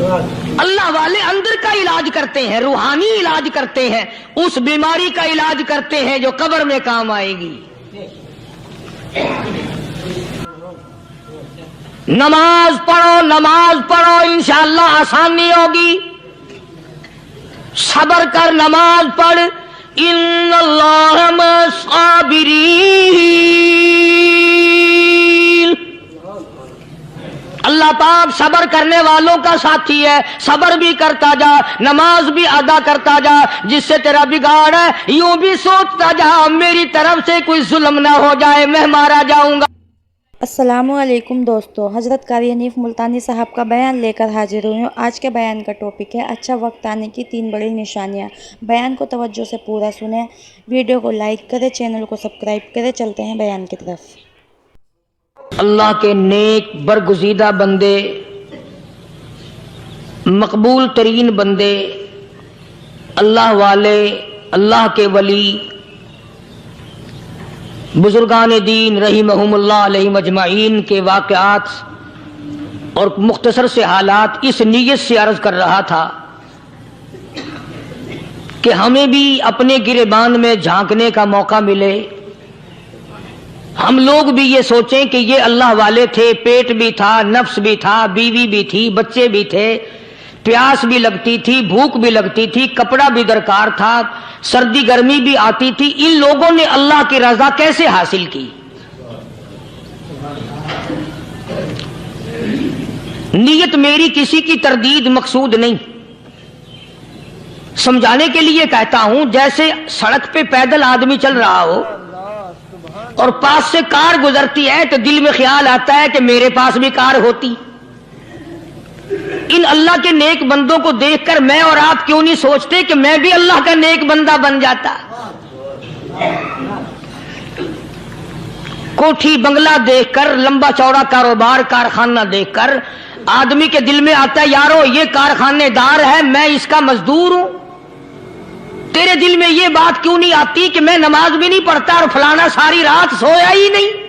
اللہ والے اندر کا علاج کرتے ہیں، روحانی علاج کرتے ہیں، اس بیماری کا علاج کرتے ہیں جو قبر میں کام آئے گی۔ نماز پڑھو انشاءاللہ آسانی ہوگی۔ صبر کر، نماز پڑھ، ان اللہ مع الصابرین، اللہ پاک صبر کرنے والوں کا ساتھی ہے۔ صبر بھی کرتا جا، نماز بھی ادا کرتا جا، جس سے تیرا بگاڑ ہے یوں بھی سوچتا جا میری طرف سے کوئی ظلم نہ ہو جائے، میں مارا جاؤں گا۔ السلام علیکم دوستو، حضرت قاری حنیف ملتانی صاحب کا بیان لے کر حاضر ہوئی ہوں۔ آج کے بیان کا ٹاپک ہے اچھا وقت آنے کی 3 بڑی نشانیاں۔ بیان کو توجہ سے پورا سنیں، ویڈیو کو لائک کریں، چینل کو سبسکرائب کریں۔ چلتے ہیں بیان کی طرف۔ اللہ کے نیک برگزیدہ بندے، مقبول ترین بندے، اللہ والے، اللہ کے ولی، بزرگان دین رحمہم اللہ علیہ مجمعین کے واقعات اور مختصر سے حالات اس نیت سے عرض کر رہا تھا کہ ہمیں بھی اپنے گریبان میں جھانکنے کا موقع ملے، ہم لوگ بھی یہ سوچیں کہ یہ اللہ والے تھے، پیٹ بھی تھا، نفس بھی تھا، بیوی بھی تھی، بچے بھی تھے، پیاس بھی لگتی تھی، بھوک بھی لگتی تھی، کپڑا بھی درکار تھا، سردی گرمی بھی آتی تھی، ان لوگوں نے اللہ کی رضا کیسے حاصل کی؟ نیت میری کسی کی تردید مقصود نہیں، سمجھانے کے لیے کہتا ہوں جیسے سڑک پہ پیدل آدمی چل رہا ہو اور پاس سے کار گزرتی ہے تو دل میں خیال آتا ہے کہ میرے پاس بھی کار ہوتی۔ ان اللہ کے نیک بندوں کو دیکھ کر میں اور آپ کیوں نہیں سوچتے کہ میں بھی اللہ کا نیک بندہ بن جاتا؟ کوٹھی بنگلہ دیکھ کر، لمبا چوڑا کاروبار کارخانہ دیکھ کر آدمی کے دل میں آتا ہے یارو یہ کارخانے دار ہے، میں اس کا مزدور ہوں۔ تیرے دل میں یہ بات کیوں نہیں آتی کہ میں نماز بھی نہیں پڑھتا اور فلانا ساری رات سویا ہی نہیں؟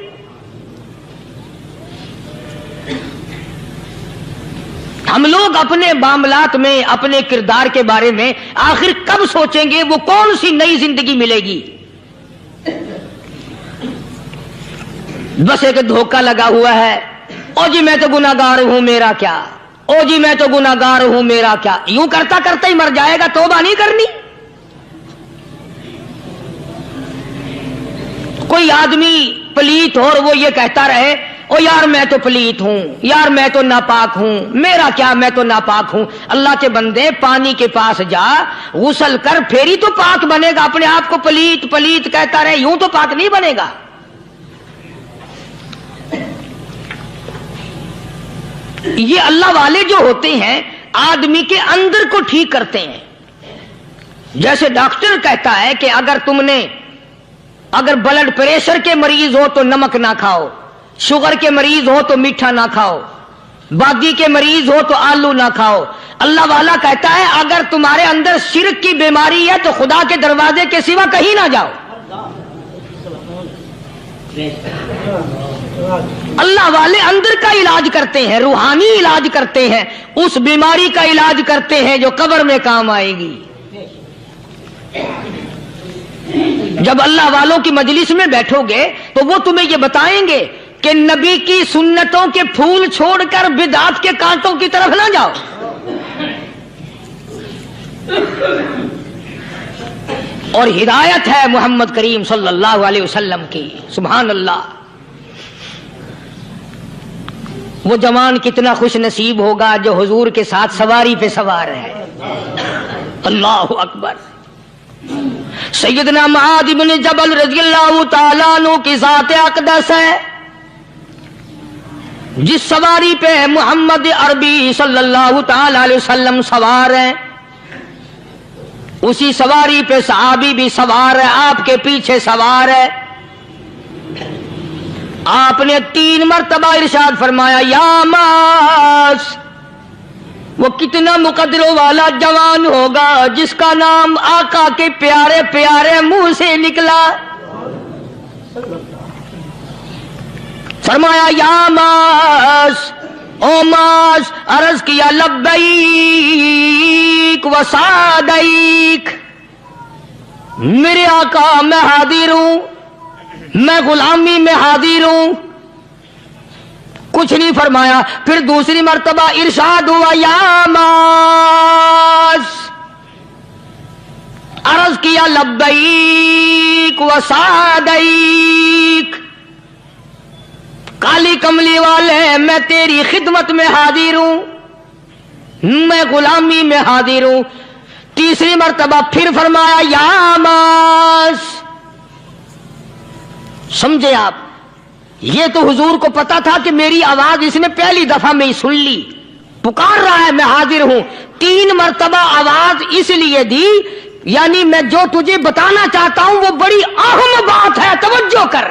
ہم لوگ اپنے معاملات میں، اپنے کردار کے بارے میں آخر کب سوچیں گے؟ وہ کون سی نئی زندگی ملے گی؟ بس ایک دھوکہ لگا ہوا ہے، او جی میں تو گناہگار ہوں میرا کیا، او جی میں تو گناہگار ہوں میرا کیا، یوں کرتا کرتا ہی مر جائے گا، توبہ نہیں کرنی۔ کوئی آدمی پلیت ہو اور وہ یہ کہتا رہے او یار میں تو پلیت ہوں، یار میں تو ناپاک ہوں، میرا کیا میں تو ناپاک ہوں۔ اللہ کے بندے پانی کے پاس جا، غسل کر، پھر ہی تو پاک بنے گا۔ اپنے آپ کو پلیت پلیت کہتا رہے یوں تو پاک نہیں بنے گا۔ یہ اللہ والے جو ہوتے ہیں آدمی کے اندر کو ٹھیک کرتے ہیں۔ جیسے ڈاکٹر کہتا ہے کہ اگر بلڈ پریشر کے مریض ہو تو نمک نہ کھاؤ، شوگر کے مریض ہو تو میٹھا نہ کھاؤ، بادی کے مریض ہو تو آلو نہ کھاؤ۔ اللہ والا کہتا ہے اگر تمہارے اندر شرک کی بیماری ہے تو خدا کے دروازے کے سوا کہیں نہ جاؤ۔ اللہ والے اندر کا علاج کرتے ہیں، روحانی علاج کرتے ہیں، اس بیماری کا علاج کرتے ہیں جو قبر میں کام آئے گی۔ جب اللہ والوں کی مجلس میں بیٹھو گے تو وہ تمہیں یہ بتائیں گے کہ نبی کی سنتوں کے پھول چھوڑ کر بدعت کے کانٹوں کی طرف نہ جاؤ۔ اور ہدایت ہے محمد کریم صلی اللہ علیہ وسلم کی، سبحان اللہ۔ وہ جوان کتنا خوش نصیب ہوگا جو حضور کے ساتھ سواری پہ سوار ہے۔ اللہ اکبر۔ سیدنا معاذ بن جبل رضی اللہ تعالیٰ عنہ کی ذات اقدس ہے، جس سواری پہ محمد عربی صلی اللہ تعالی علیہ وسلم سوار ہیں، اسی سواری پہ صحابی بھی سوار ہے، آپ کے پیچھے سوار ہے۔ آپ نے 3 مرتبہ ارشاد فرمایا یا معاذ، وہ کتنا مقدروں والا جوان ہوگا جس کا نام آقا کے پیارے پیارے منہ سے نکلا۔ فرمایا یا معاذ، او معاذ عرض کیا لبیک و سعدیک، میرے آقا میں حاضر ہوں، میں غلامی میں حاضر ہوں. کچھ نہیں فرمایا. پھر دوسری مرتبہ ارشاد ہوا یا معاذ، عرض کیا لبیک و سعدیک، کالی کملی والے میں تیری خدمت میں حاضر ہوں، میں غلامی میں حاضر ہوں. تیسری مرتبہ پھر فرمایا یا معاذ. سمجھے آپ؟ یہ تو حضور کو پتا تھا کہ میری آواز اس نے پہلی دفعہ میں ہی سن لی، پکار رہا ہے میں حاضر ہوں. 3 مرتبہ آواز اس لیے دی، یعنی میں جو تجھے بتانا چاہتا ہوں وہ بڑی اہم بات ہے، توجہ کر،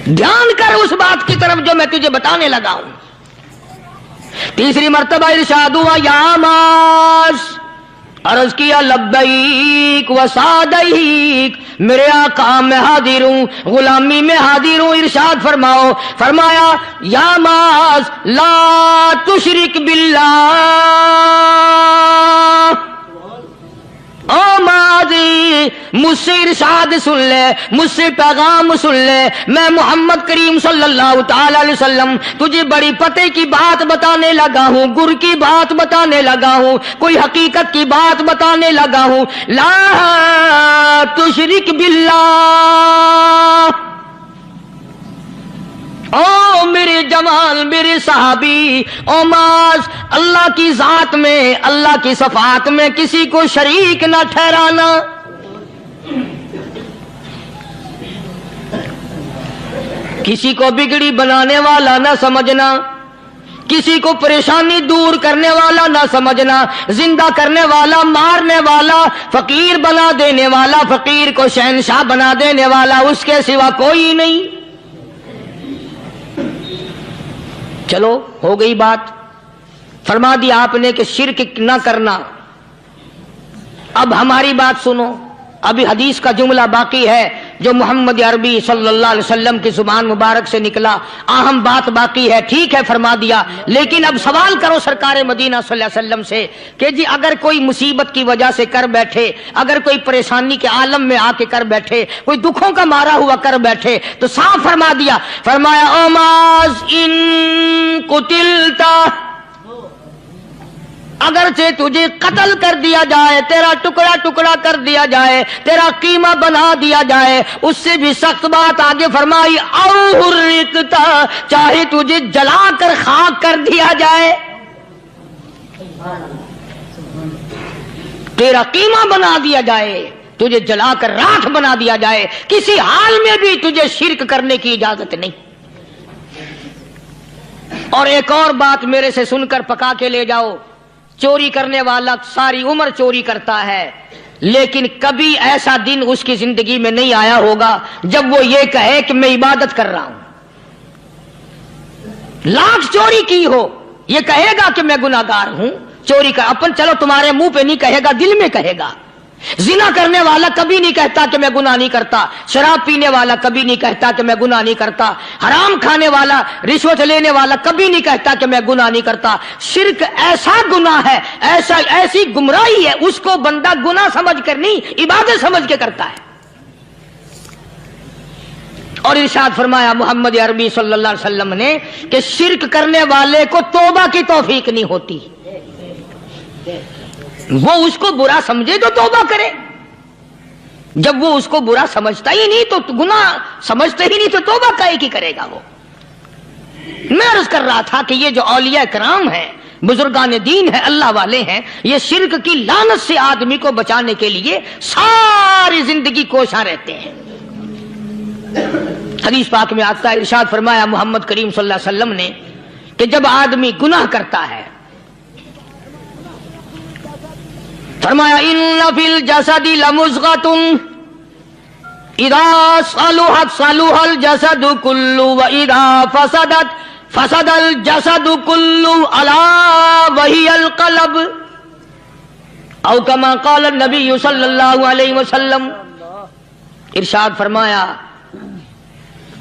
دھیان کر اس بات کی طرف جو میں تجھے بتانے لگا ہوں. تیسری مرتبہ ارشاد ہوا یا معاذ، عرض کیا لبیک و سعدیک، میرے آقا میں حاضر ہوں، غلامی میں حاضر ہوں. ارشاد فرماؤ. فرمایا یا معاذ لا تشرک باللہ. او معاذ مجھ سے ارشاد سن لے، مجھ سے پیغام سن لے، میں محمد کریم صلی اللہ تعالی علیہ وسلم تجھے بڑی پتے کی بات بتانے لگا ہوں، گر کی بات بتانے لگا ہوں، کوئی حقیقت کی بات بتانے لگا ہوں. لا تشرک باللہ. او میرے جمال، میرے صحابی، او معاذ، اللہ کی ذات میں، اللہ کی صفات میں کسی کو شریک نہ ٹھہرانا. کسی کو بگڑی بنانے والا نہ سمجھنا، کسی کو پریشانی دور کرنے والا نہ سمجھنا، زندہ کرنے والا، مارنے والا، فقیر بنا دینے والا، فقیر کو شہنشاہ بنا دینے والا اس کے سوا کوئی نہیں. چلو ہو گئی بات، فرما دیا آپ نے کہ شرک نہ کرنا. اب ہماری بات سنو، ابھی حدیث کا جملہ باقی ہے جو محمد عربی صلی اللہ علیہ وسلم کی زبان مبارک سے نکلا، اہم بات باقی ہے. ٹھیک ہے فرما دیا، لیکن اب سوال کرو سرکار مدینہ صلی اللہ علیہ وسلم سے کہ جی اگر کوئی مصیبت کی وجہ سے کر بیٹھے، اگر کوئی پریشانی کے عالم میں آ کے کر بیٹھے، کوئی دکھوں کا مارا ہوا کر بیٹھے، تو صاف فرما دیا. فرمایا او معاذ ان قتلتا، اگرچہ تجھے قتل کر دیا جائے، تیرا ٹکڑا ٹکڑا کر دیا جائے، تیرا قیمہ بنا دیا جائے، اس سے بھی سخت بات آگے فرمائی او حرقتا، چاہے تجھے جلا کر خاک کر دیا جائے، تیرا قیمہ بنا دیا جائے، تجھے جلا کر راکھ بنا دیا جائے، کسی حال میں بھی تجھے شرک کرنے کی اجازت نہیں. اور ایک اور بات میرے سے سن کر پکا کے لے جاؤ. چوری کرنے والا ساری عمر چوری کرتا ہے، لیکن کبھی ایسا دن اس کی زندگی میں نہیں آیا ہوگا جب وہ یہ کہے کہ میں عبادت کر رہا ہوں. لاکھ چوری کی ہو یہ کہے گا کہ میں گناہگار ہوں. چوری کر اپن چلو تمہارے منہ پہ نہیں کہے گا، دل میں کہے گا. زنا کرنے والا کبھی نہیں کہتا کہ میں گناہ نہیں کرتا، شراب پینے والا کبھی نہیں کہتا کہ میں گناہ نہیں کرتا، حرام کھانے والا، رشوت لینے والا کبھی نہیں کہتا کہ میں گناہ نہیں کرتا. شرک ایسا گناہ ہے، ایسی گمراہی ہے، اس کو بندہ گناہ سمجھ کر نہیں عبادت سمجھ کے کرتا ہے. اور ارشاد فرمایا محمد عربی صلی اللہ علیہ وسلم نے کہ شرک کرنے والے کو توبہ کی توفیق نہیں ہوتی. وہ اس کو برا سمجھے تو توبہ کرے، جب وہ اس کو برا سمجھتا ہی نہیں تو گناہ سمجھتا ہی نہیں تو توبہ کائے کی کرے گا وہ. میں عرض کر رہا تھا کہ یہ جو اولیاء کرام ہیں، بزرگان دین ہیں، اللہ والے ہیں، یہ شرک کی لعنت سے آدمی کو بچانے کے لیے ساری زندگی کوشاں رہتے ہیں. حدیث پاک میں آتا ہے، ارشاد فرمایا محمد کریم صلی اللہ علیہ وسلم نے کہ جب آدمی گناہ کرتا ہے، فرمایا ان فی الجسد لمضغۃ اذا صلحت صلح الجسد كله واذا فسدت فسد الجسد كله الا وهي القلب او كما قال النبي صلی اللہ علیہ وسلم. ارشاد فرمایا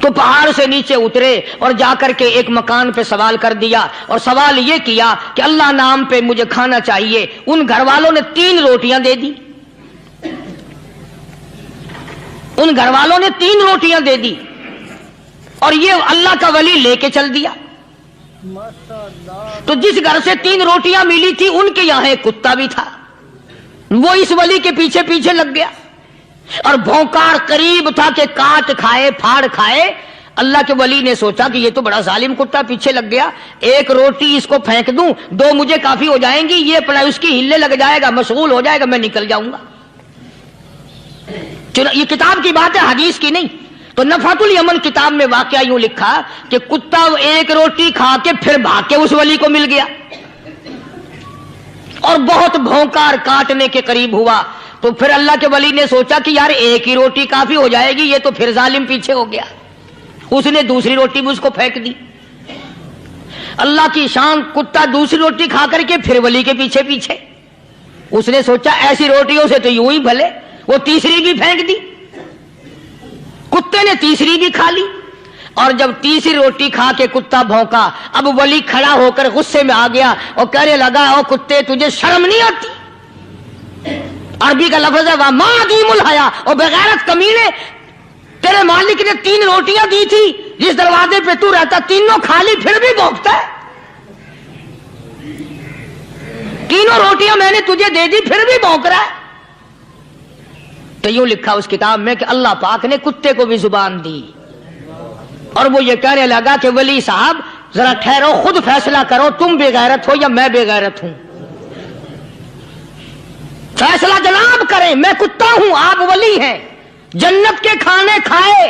تو پہاڑ سے نیچے اترے اور جا کر کے ایک مکان پہ سوال کر دیا اور سوال یہ کیا کہ اللہ نام پہ مجھے کھانا چاہیے. ان گھر والوں نے 3 روٹیاں دے دی. ان گھر والوں نے 3 روٹیاں دے دی اور یہ اللہ کا ولی لے کے چل دیا. تو جس گھر سے 3 روٹیاں ملی تھی ان کے یہاں ایک کتا بھی تھا. وہ اس ولی کے پیچھے پیچھے لگ گیا اور بھونکار قریب تھا کہ کاٹ کھائے پھاڑ کھائے. اللہ کے ولی نے سوچا کہ یہ تو بڑا ظالم کتا پیچھے لگ گیا, 1 روٹی اس کو پھینک دوں, 2 مجھے کافی ہو جائیں گی, یہ اپنا اس کی ہلے لگ جائے گا, مشغول ہو جائے گا, میں نکل جاؤں گا. یہ کتاب کی بات ہے, حدیث کی نہیں. تو نفحۃ الیمن کتاب میں واقعہ یوں لکھا کہ کتا 1 روٹی کھا کے پھر بھاگ کے اس ولی کو مل گیا اور بہت بھونکار کاٹنے کے قریب ہوا. تو پھر اللہ کے ولی نے سوچا کہ یار 1 ہی روٹی کافی ہو جائے گی, یہ تو پھر ظالم پیچھے ہو گیا. اس نے دوسری روٹی بھی اس کو پھینک دی. اللہ کی شان, کتا دوسری روٹی کھا کر کے پھر ولی کے پیچھے پیچھے. اس نے سوچا ایسی روٹیوں سے تو یوں ہی بھلے, وہ تیسری بھی پھینک دی. کتے نے تیسری بھی کھا لی اور جب تیسری روٹی کھا کے کتا بھونکا, اب ولی کھڑا ہو کر غصے میں آ گیا اور کہنے لگا, او کتے تجھے شرم نہیں آتی؟ عربی کا لفظ ہے وَمَا عَدِيمُ الْحَيَا, اور بغیرت کمینے, تیرے مالک نے 3 روٹیاں دی تھی, جس دروازے پہ تو رہتا تینوں کھا لی, پھر بھی بھونکتا ہے. 3 روٹیاں میں نے تجھے دے دی, پھر بھی بھونک رہا ہے. تو یوں لکھا اس کتاب میں کہ اللہ پاک نے کتے کو بھی زبان دی اور وہ یہ کہنے لگا کہ ولی صاحب ذرا ٹھہرو, خود فیصلہ کرو, تم بے غیرت ہو یا میں بے غیرت ہوں. فیصلہ جناب کریں, میں کتا ہوں, آپ ولی ہیں, جنت کے کھانے کھائے,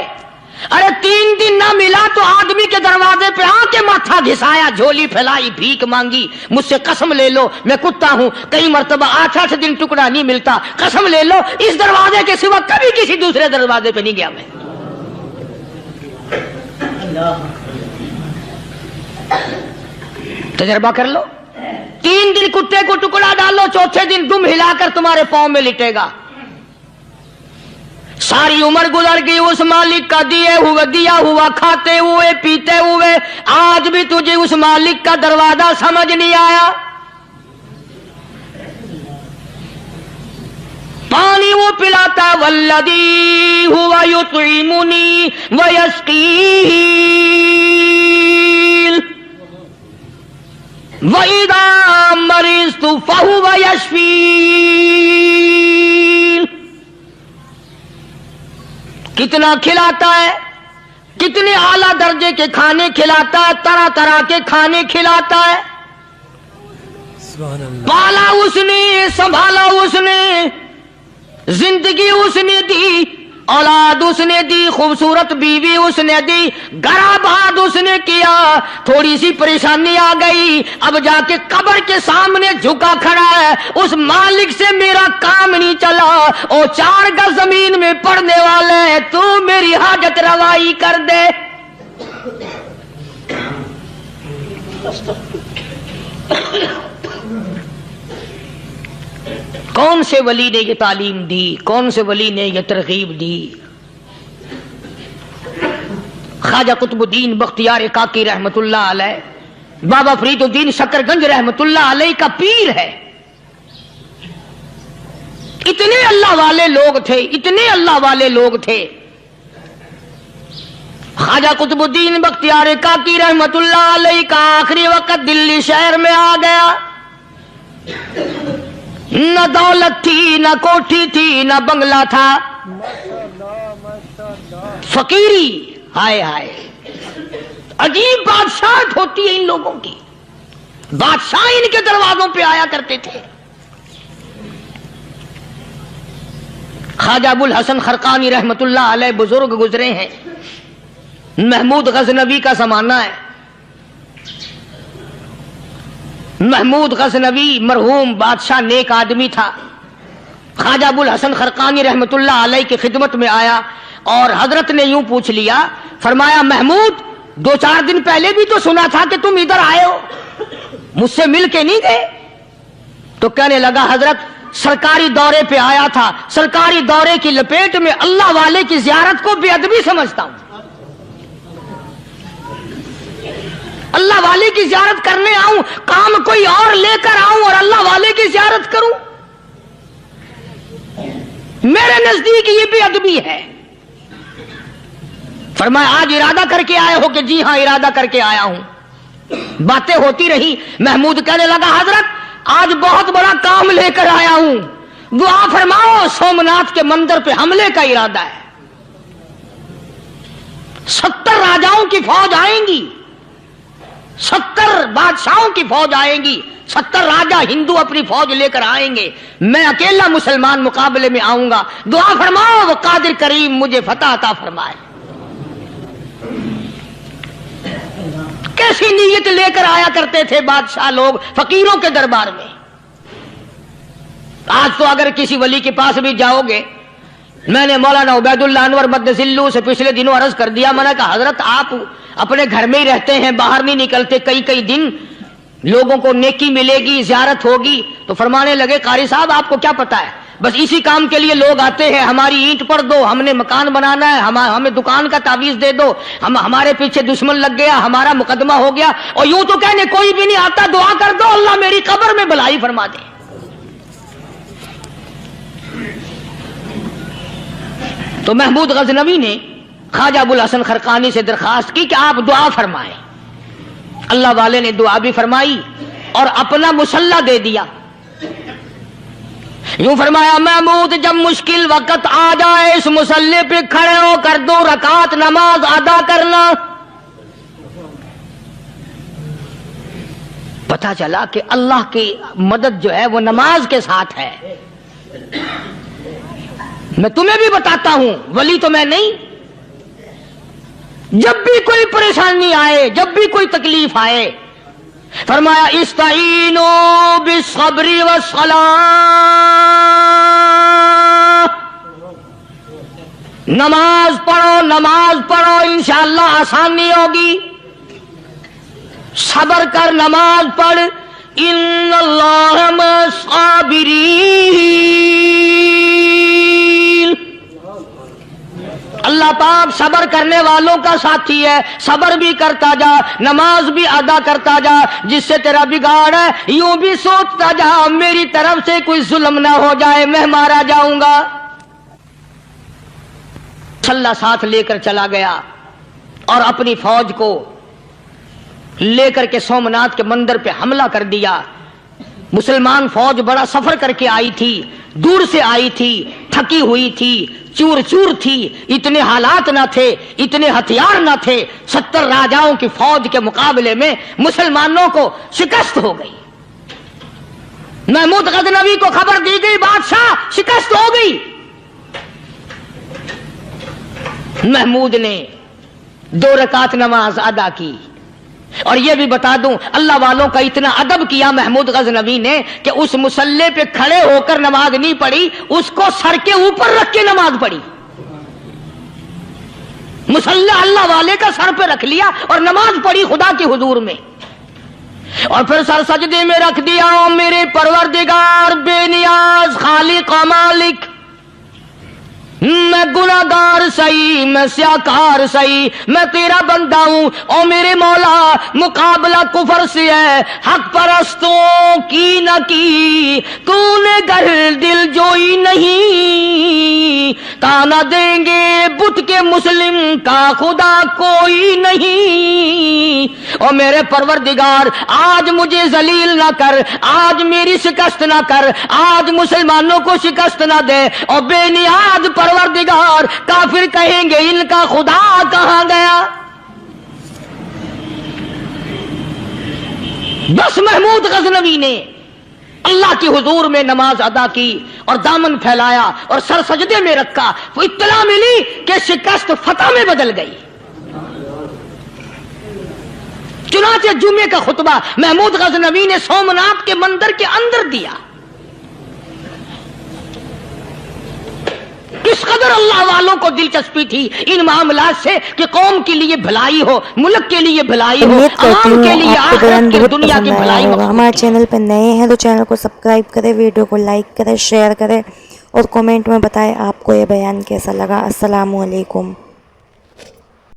ارے 3 دن نہ ملا تو آدمی کے دروازے پہ آ کے ماتھا گھسایا, جھولی پھیلائی, بھیک مانگی, مجھ سے قسم لے لو میں کتا ہوں, کئی مرتبہ 8 دن ٹکڑا نہیں ملتا, قسم لے لو اس دروازے کے سوا کبھی کسی دوسرے دروازے پہ نہیں گیا میں. تجربہ کر لو, 3 دن کتے کو ٹکڑا ڈالو, 4تھے دن دم ہلا کر تمہارے پاؤں میں لٹے گا. ساری عمر گزر گئی اس مالک کا دیا ہوا کھاتے ہوئے پیتے ہوئے, آج بھی تجھے اس مالک کا دروازہ سمجھ نہیں آیا. پانی وہ پلاتا, والذی ہوا یطعمنی ویسقین, وَإِذَا مَرِضْتُ فَهُوَ يَشْفِينِ. کتنا کھلاتا ہے, کتنے اعلیٰ درجے کے کھانے کھلاتا ہے, طرح طرح کے کھانے کھلاتا ہے. پالا اس نے, سنبھالا اس نے, زندگی اس نے دی, اولاد اس نے دی, خوبصورت بیوی اس نے دی, گھر آباد اس نے کیا. تھوڑی سی پریشانی آ گئی, اب جا کے قبر کے سامنے جھکا کھڑا ہے, اس مالک سے میرا کام نہیں چلا, او 4 گز زمین میں پڑنے والے, تو میری حاجت روائی کر دے. کون سے ولی نے یہ تعلیم دی, کون سے ولی نے یہ ترغیب دی؟ خواجہ قطب الدین بختیار کاکی رحمت اللہ علیہ, بابا فرید الدین شکر گنج رحمت اللہ علیہ کا پیر ہے. اتنے اللہ والے لوگ تھے, اتنے اللہ والے لوگ تھے. خواجہ قطب الدین بختیار کاکی رحمت اللہ علیہ کا آخری وقت دلی شہر میں آ گیا. نہ دولت تھی, نہ کوٹھی تھی, نہ بنگلہ تھا, فقیری. ہائے ہائے, عجیب بادشاہت ہوتی ہے ان لوگوں کی. بادشاہ ان کے دروازوں پہ آیا کرتے تھے. خواجہ ابو الحسن خرقانی رحمت اللہ علیہ بزرگ گزرے ہیں, محمود غزنوی کا زمانہ ہے. محمود غزنوی مرحوم بادشاہ نیک آدمی تھا. خواجہ ابو الحسن خرقانی رحمت اللہ علیہ کی خدمت میں آیا اور حضرت نے یوں پوچھ لیا, فرمایا محمود 2-4 دن پہلے بھی تو سنا تھا کہ تم ادھر آئے ہو, مجھ سے مل کے نہیں گئے؟ تو کہنے لگا حضرت سرکاری دورے پہ آیا تھا, سرکاری دورے کی لپیٹ میں اللہ والے کی زیارت کو بے ادبی سمجھتا ہوں. والے کی زیارت کرنے آؤں، کام کوئی اور لے کر آؤں اور اللہ والے کی زیارت کروں؟ میرے نزدیک یہ بے ادبی ہے۔ فرمایا آج ارادہ کر کے آئے ہو؟ کہ جی ہاں ارادہ کر کے آیا ہوں۔ باتیں ہوتی رہی، محمود کہنے لگا حضرت آج بہت بڑا کام لے کر آیا ہوں، دعا فرماؤ۔ سومناتھ کے مندر پہ حملے کا ارادہ ہے، 70 راجاؤں کی فوج آئیں گی، 70 بادشاہوں کی فوج آئیں گی، 70 راجا ہندو اپنی فوج لے کر آئیں گے، میں اکیلا مسلمان مقابلے میں آؤں گا، دعا فرماؤ وہ قادر کریم مجھے فتح عطا فرمائے۔ کیسی نیت لے کر آیا کرتے تھے بادشاہ لوگ فقیروں کے دربار میں۔ آج تو اگر کسی ولی کے پاس بھی جاؤ گے، میں نے مولانا عبید اللہ انور مدذلو سے پچھلے دنوں عرض کر دیا، میں نے کہا حضرت آپ اپنے گھر میں ہی رہتے ہیں، باہر نہیں نکلتے، کئی دن لوگوں کو نیکی ملے گی، زیارت ہوگی، تو فرمانے لگے قاری صاحب آپ کو کیا پتا ہے، بس اسی کام کے لیے لوگ آتے ہیں، ہماری اینٹ پر دو، ہم نے مکان بنانا ہے، ہمیں دکان کا تعویذ دے دو، ہمارے پیچھے دشمن لگ گیا، ہمارا مقدمہ ہو گیا، اور یوں تو کہنے کوئی بھی نہیں آتا، دعا کر دو اللہ میری قبر میں بھلائی فرما دے۔ تو محمود غزنوی نے خواجہ ابوالحسن خرقانی سے درخواست کی کہ آپ دعا فرمائیں۔ اللہ والے نے دعا بھی فرمائی اور اپنا مصلی دے دیا۔ یوں فرمایا محمود جب مشکل وقت آ جائے اس مصلی پہ کھڑے ہو کر 2 رکعت نماز ادا کرنا۔ پتہ چلا کہ اللہ کی مدد جو ہے وہ نماز کے ساتھ ہے۔ میں تمہیں بھی بتاتا ہوں، ولی تو میں نہیں، جب بھی کوئی پریشانی آئے، جب بھی کوئی تکلیف آئے، فرمایا استعینوا بالصبر والصلاۃ، نماز پڑھو انشاءاللہ آسانی ہوگی، صبر کر نماز پڑھ، ان اللہ مع الصابرین، اللہ پاک صبر کرنے والوں کا ساتھی ہے، صبر بھی کرتا جا، نماز بھی ادا کرتا جا، جس سے تیرا بگاڑ ہے یوں بھی سوچتا جا میری طرف سے کوئی ظلم نہ ہو جائے، میں مارا جاؤں گا۔ اللہ ساتھ لے کر چلا گیا اور اپنی فوج کو لے کر کے سومناتھ کے مندر پہ حملہ کر دیا۔ مسلمان فوج بڑا سفر کر کے آئی تھی، دور سے آئی تھی، تھکی ہوئی تھی، چور چور تھی، اتنے حالات نہ تھے، اتنے ہتھیار نہ تھے، 70 راجاؤں کی فوج کے مقابلے میں مسلمانوں کو شکست ہو گئی۔ محمود غزنوی کو خبر دی گئی بادشاہ شکست ہو گئی۔ محمود نے 2 رکعت نماز ادا کی، اور یہ بھی بتا دوں اللہ والوں کا اتنا ادب کیا محمود غزنوی نے کہ اس مصلی پہ کھڑے ہو کر نماز نہیں پڑھی، اس کو سر کے اوپر رکھ کے نماز پڑھی۔ مصلی اللہ والے کا سر پہ رکھ لیا اور نماز پڑھی خدا کے حضور میں، اور پھر سر سجدے میں رکھ دیا۔ او میرے پروردگار بے نیاز خالق و مالک، میں گناہگار سہی، میں سیاکار سہی، میں تیرا بندہ ہوں۔ او میرے مولا مقابلہ کفر سے ہے، حق پرستوں کی نہ کی تو نے گر دل جوئی نہیں، تانا دیں گے بت کے مسلم کا خدا کوئی نہیں۔ او میرے پروردگار آج مجھے ذلیل نہ کر، آج میری شکست نہ کر، آج مسلمانوں کو شکست نہ دے۔ اور بے نیاز پروردگار کافر کہیں گے ان کا خدا کہاں گیا؟ بس محمود غزنوی نے اللہ کے حضور میں نماز ادا کی اور دامن پھیلایا اور سر سجدے میں رکھا، تو اطلاع ملی کہ شکست فتح میں بدل گئی۔ چنانچہ جمعے کا خطبہ محمود غزنوی نے سومناتھ کے مندر کے اندر دیا۔ کس قدر اللہ والوں کو دلچسپی تھی ان معاملات سے کہ قوم کے لیے بھلائی ہو، ملک کے لیے بھلائی ہو، عوام کے لیے آخرت کی دنیا کی بھلائی ہو۔ ہمارے چینل پر نئے ہیں تو چینل کو سبسکرائب کریں، ویڈیو کو لائک کریں، شیئر کریں اور کمنٹ میں بتائیں آپ کو یہ بیان کیسا لگا۔ السلام علیکم۔